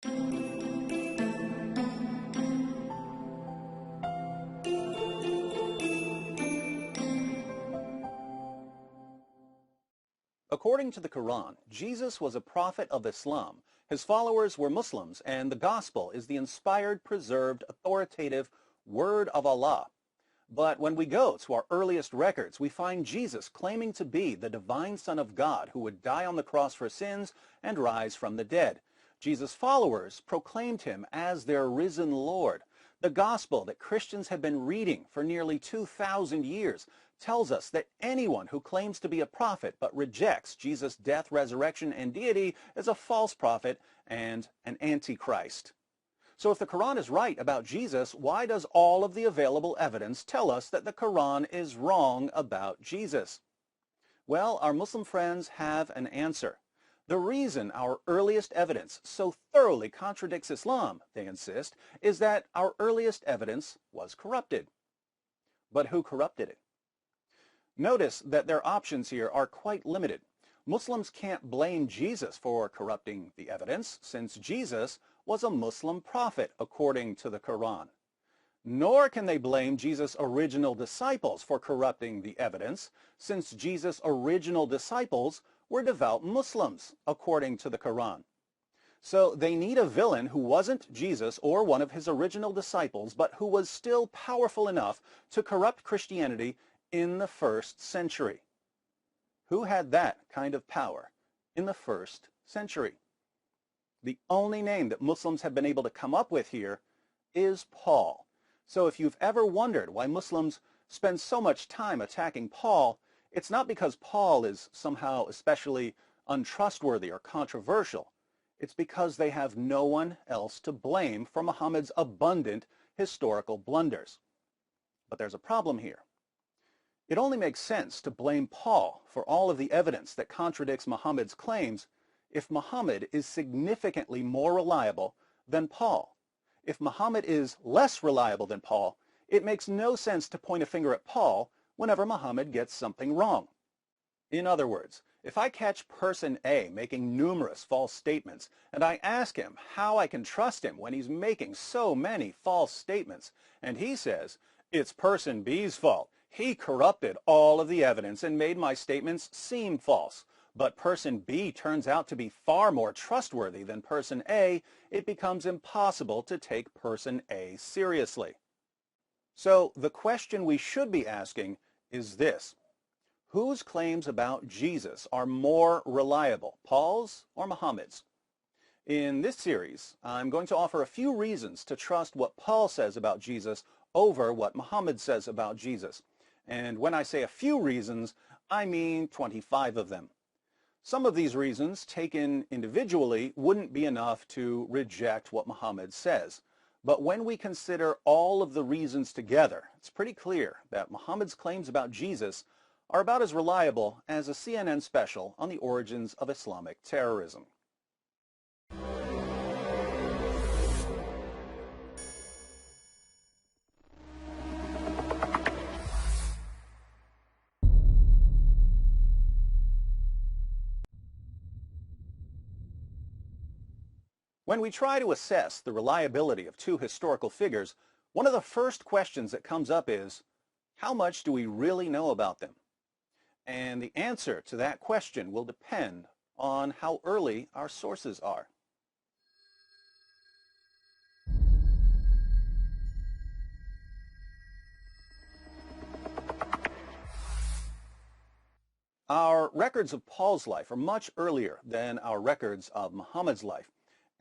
According to the Quran, Jesus was a prophet of Islam. His followers were Muslims, and the Gospel is the inspired, preserved, authoritative Word of Allah. But when we go to our earliest records, we find Jesus claiming to be the divine Son of God who would die on the cross for sins and rise from the dead. Jesus' followers proclaimed him as their risen Lord. The gospel that Christians have been reading for nearly 2,000 years tells us that anyone who claims to be a prophet but rejects Jesus' death, resurrection, and deity is a false prophet and an antichrist. So if the Quran is right about Jesus, why does all of the available evidence tell us that the Quran is wrong about Jesus? Well, our Muslim friends have an answer. The reason our earliest evidence so thoroughly contradicts Islam, they insist, is that our earliest evidence was corrupted. But who corrupted it? Notice that their options here are quite limited. Muslims can't blame Jesus for corrupting the evidence, since Jesus was a Muslim prophet according to the Quran. Nor can they blame Jesus' original disciples for corrupting the evidence, since Jesus' original disciples were devout Muslims, according to the Quran. So they need a villain who wasn't Jesus or one of his original disciples, but who was still powerful enough to corrupt Christianity in the first century. Who had that kind of power in the first century? The only name that Muslims have been able to come up with here is Paul. So if you've ever wondered why Muslims spend so much time attacking Paul, it's not because Paul is somehow especially untrustworthy or controversial. It's because they have no one else to blame for Muhammad's abundant historical blunders. But there's a problem here. It only makes sense to blame Paul for all of the evidence that contradicts Muhammad's claims if Muhammad is significantly more reliable than Paul. If Muhammad is less reliable than Paul, it makes no sense to point a finger at Paul whenever Muhammad gets something wrong. In other words, if I catch person A making numerous false statements, and I ask him how I can trust him when he's making so many false statements, and he says, it's person B's fault. He corrupted all of the evidence and made my statements seem false. But person B turns out to be far more trustworthy than person A, it becomes impossible to take person A seriously. So the question we should be asking is this: whose claims about Jesus are more reliable, Paul's or Muhammad's? In this series, I'm going to offer a few reasons to trust what Paul says about Jesus over what Muhammad says about Jesus. And when I say a few reasons, I mean 25 of them. Some of these reasons, taken individually, wouldn't be enough to reject what Muhammad says. But when we consider all of the reasons together, it's pretty clear that Muhammad's claims about Jesus are about as reliable as a CNN special on the origins of Islamic terrorism. When we try to assess the reliability of two historical figures, one of the first questions that comes up is, how much do we really know about them? And the answer to that question will depend on how early our sources are. Our records of Paul's life are much earlier than our records of Muhammad's life.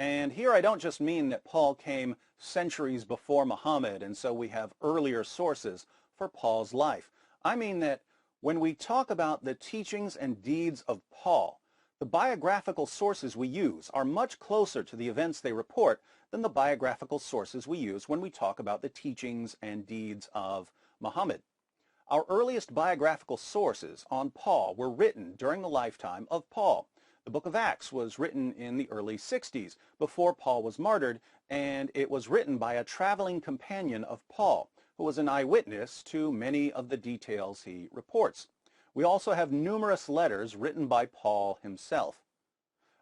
And here I don't just mean that Paul came centuries before Muhammad, and so we have earlier sources for Paul's life. I mean that when we talk about the teachings and deeds of Paul, the biographical sources we use are much closer to the events they report than the biographical sources we use when we talk about the teachings and deeds of Muhammad. Our earliest biographical sources on Paul were written during the lifetime of Paul. The book of Acts was written in the early 60s, before Paul was martyred, and it was written by a traveling companion of Paul, who was an eyewitness to many of the details he reports. We also have numerous letters written by Paul himself.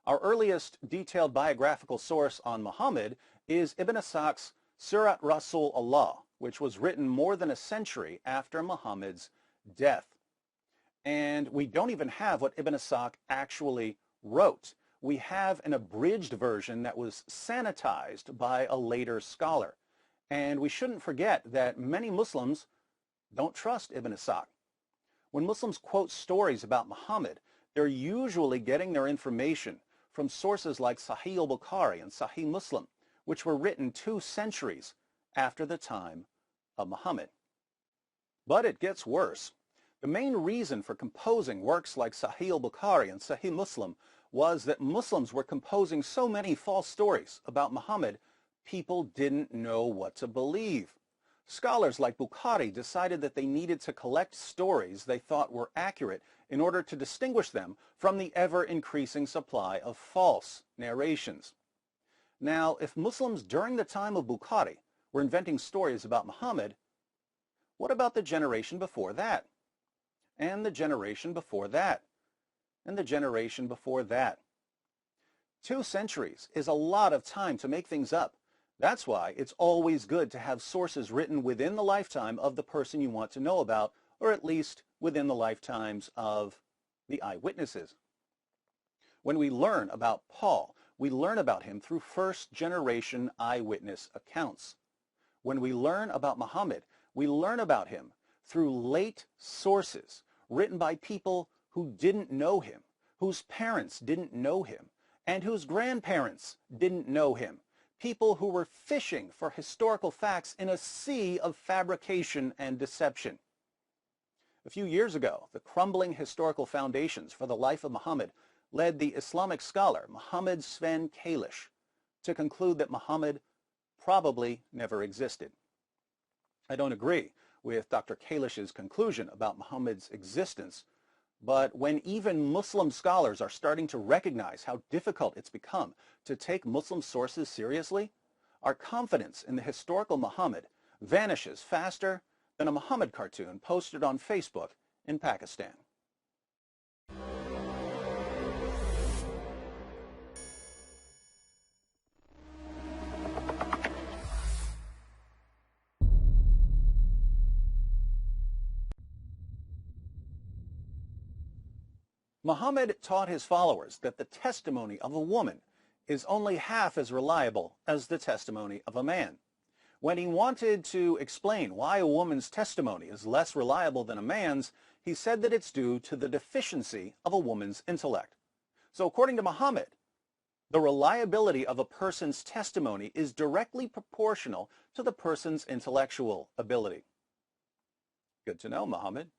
Our earliest detailed biographical source on Muhammad is Ibn Ishaq's Sirat Rasul Allah, which was written more than a century after Muhammad's death. And we don't even have what Ibn Ishaq actually wrote. We have an abridged version that was sanitized by a later scholar. And we shouldn't forget that many Muslims don't trust Ibn Ishaq. When Muslims quote stories about Muhammad, they're usually getting their information from sources like Sahih al-Bukhari and Sahih Muslim, which were written 2 centuries after the time of Muhammad. But it gets worse. The main reason for composing works like Sahih al-Bukhari and Sahih Muslim was that Muslims were composing so many false stories about Muhammad, people didn't know what to believe. Scholars like Bukhari decided that they needed to collect stories they thought were accurate in order to distinguish them from the ever-increasing supply of false narrations. Now, if Muslims during the time of Bukhari were inventing stories about Muhammad, what about the generation before that? And the generation before that? And the generation before that? 2 centuries is a lot of time to make things up. That's why it's always good to have sources written within the lifetime of the person you want to know about, or at least within the lifetimes of the eyewitnesses. When we learn about Paul, we learn about him through first-generation eyewitness accounts. When we learn about Muhammad, we learn about him through late sources written by people who didn't know him, whose parents didn't know him, and whose grandparents didn't know him. People who were fishing for historical facts in a sea of fabrication and deception. A few years ago, the crumbling historical foundations for the life of Muhammad led the Islamic scholar Muhammad Sven Kalish to conclude that Muhammad probably never existed. I don't agree with Dr. Kalish's conclusion about Muhammad's existence, but when even Muslim scholars are starting to recognize how difficult it's become to take Muslim sources seriously, our confidence in the historical Muhammad vanishes faster than a Muhammad cartoon posted on Facebook in Pakistan. Muhammad taught his followers that the testimony of a woman is only half as reliable as the testimony of a man. When he wanted to explain why a woman's testimony is less reliable than a man's, he said that it's due to the deficiency of a woman's intellect. So according to Muhammad, the reliability of a person's testimony is directly proportional to the person's intellectual ability. Good to know, Muhammad.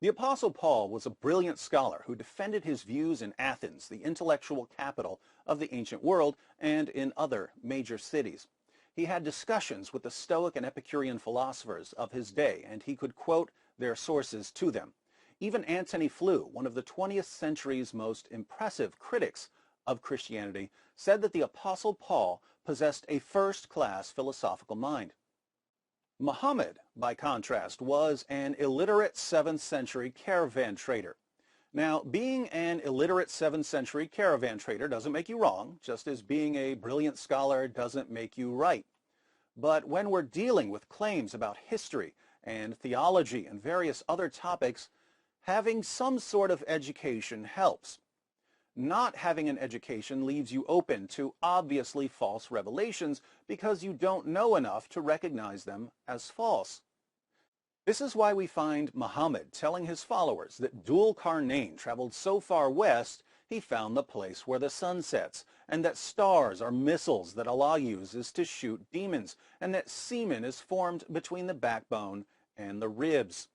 The Apostle Paul was a brilliant scholar who defended his views in Athens, the intellectual capital of the ancient world, and in other major cities. He had discussions with the Stoic and Epicurean philosophers of his day, and he could quote their sources to them. Even Antony Flew, one of the 20th century's most impressive critics of Christianity, said that the Apostle Paul possessed a first-class philosophical mind. Muhammad, by contrast, was an illiterate 7th century caravan trader. Now, being an illiterate 7th century caravan trader doesn't make you wrong, just as being a brilliant scholar doesn't make you right. But when we're dealing with claims about history and theology and various other topics, having some sort of education helps. Not having an education leaves you open to obviously false revelations because you don't know enough to recognize them as false. This is why we find Muhammad telling his followers that Dhul Qarnayn traveled so far west he found the place where the sun sets, and that stars are missiles that Allah uses to shoot demons, and that semen is formed between the backbone and the ribs.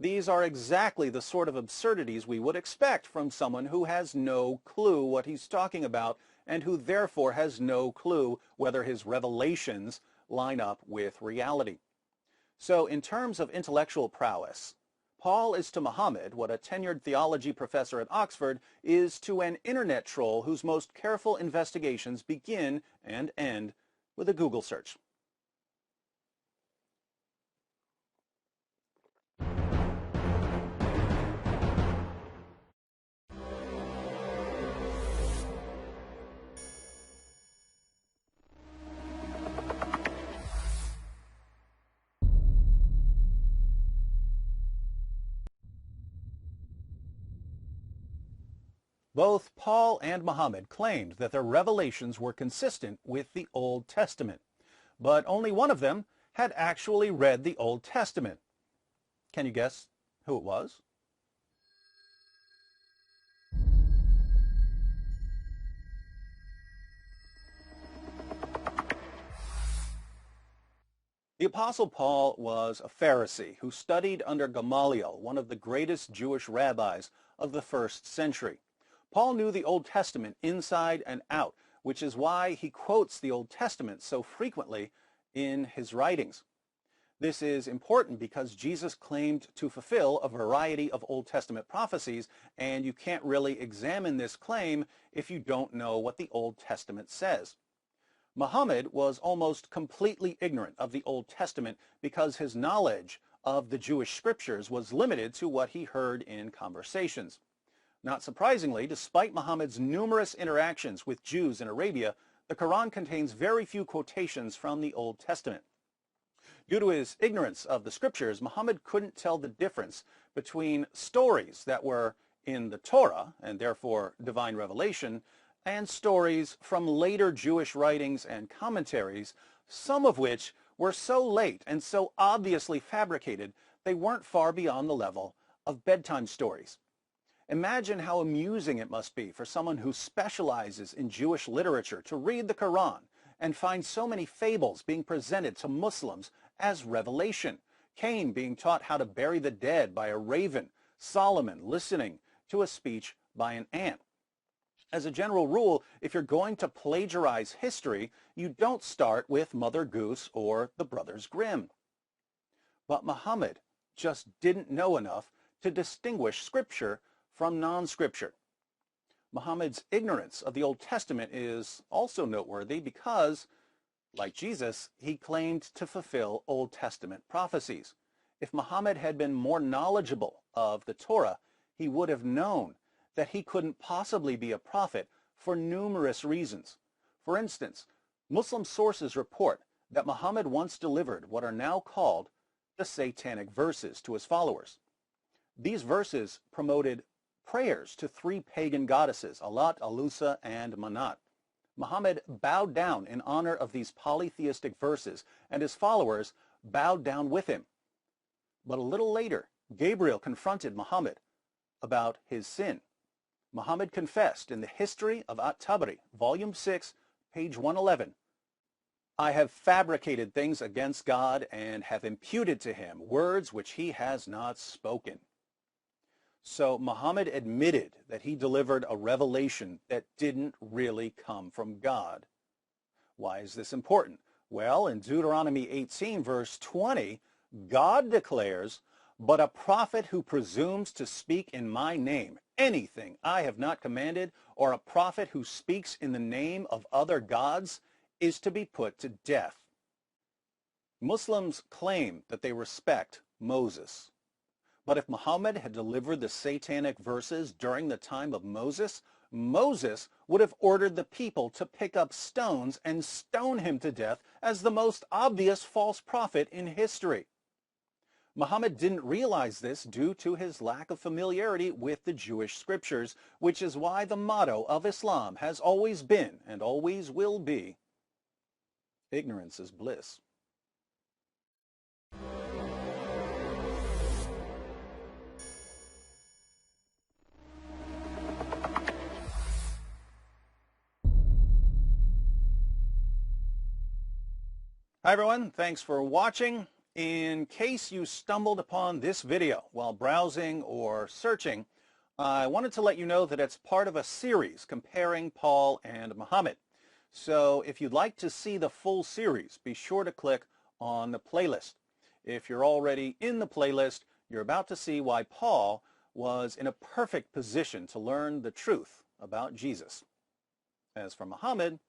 These are exactly the sort of absurdities we would expect from someone who has no clue what he's talking about and who therefore has no clue whether his revelations line up with reality. So in terms of intellectual prowess, Paul is to Muhammad what a tenured theology professor at Oxford is to an internet troll whose most careful investigations begin and end with a Google search. Both Paul and Muhammad claimed that their revelations were consistent with the Old Testament, but only one of them had actually read the Old Testament. Can you guess who it was? The Apostle Paul was a Pharisee who studied under Gamaliel, one of the greatest Jewish rabbis of the first century. Paul knew the Old Testament inside and out, which is why he quotes the Old Testament so frequently in his writings. This is important because Jesus claimed to fulfill a variety of Old Testament prophecies, and you can't really examine this claim if you don't know what the Old Testament says. Muhammad was almost completely ignorant of the Old Testament because his knowledge of the Jewish scriptures was limited to what he heard in conversations. Not surprisingly, despite Muhammad's numerous interactions with Jews in Arabia, the Quran contains very few quotations from the Old Testament. Due to his ignorance of the scriptures, Muhammad couldn't tell the difference between stories that were in the Torah, and therefore divine revelation, and stories from later Jewish writings and commentaries, some of which were so late and so obviously fabricated they weren't far beyond the level of bedtime stories. Imagine how amusing it must be for someone who specializes in Jewish literature to read the Quran and find so many fables being presented to Muslims as revelation. Cain being taught how to bury the dead by a raven, Solomon listening to a speech by an ant. As a general rule, if you're going to plagiarize history, you don't start with Mother Goose or the Brothers Grimm. But Muhammad just didn't know enough to distinguish scripture from non-scripture. Muhammad's ignorance of the Old Testament is also noteworthy because, like Jesus, he claimed to fulfill Old Testament prophecies. If Muhammad had been more knowledgeable of the Torah, he would have known that he couldn't possibly be a prophet for numerous reasons. For instance, Muslim sources report that Muhammad once delivered what are now called the Satanic verses to his followers. These verses promoted prayers to three pagan goddesses, Alat, Alusa, and Manat. Muhammad bowed down in honor of these polytheistic verses, and his followers bowed down with him. But a little later, Gabriel confronted Muhammad about his sin. Muhammad confessed in the History of At-Tabari, Volume 6, page 111, "I have fabricated things against God and have imputed to him words which he has not spoken." So Muhammad admitted that he delivered a revelation that didn't really come from God. Why is this important? Well, in Deuteronomy 18, verse 20, God declares, "But a prophet who presumes to speak in my name anything I have not commanded, or a prophet who speaks in the name of other gods, is to be put to death." Muslims claim that they respect Moses. But if Muhammad had delivered the Satanic verses during the time of Moses, Moses would have ordered the people to pick up stones and stone him to death as the most obvious false prophet in history. Muhammad didn't realize this due to his lack of familiarity with the Jewish scriptures, which is why the motto of Islam has always been and always will be, ignorance is bliss. Hi everyone, thanks for watching. In case you stumbled upon this video while browsing or searching, I wanted to let you know that it's part of a series comparing Paul and Muhammad. So if you'd like to see the full series, be sure to click on the playlist. If you're already in the playlist, you're about to see why Paul was in a perfect position to learn the truth about Jesus. As for Muhammad,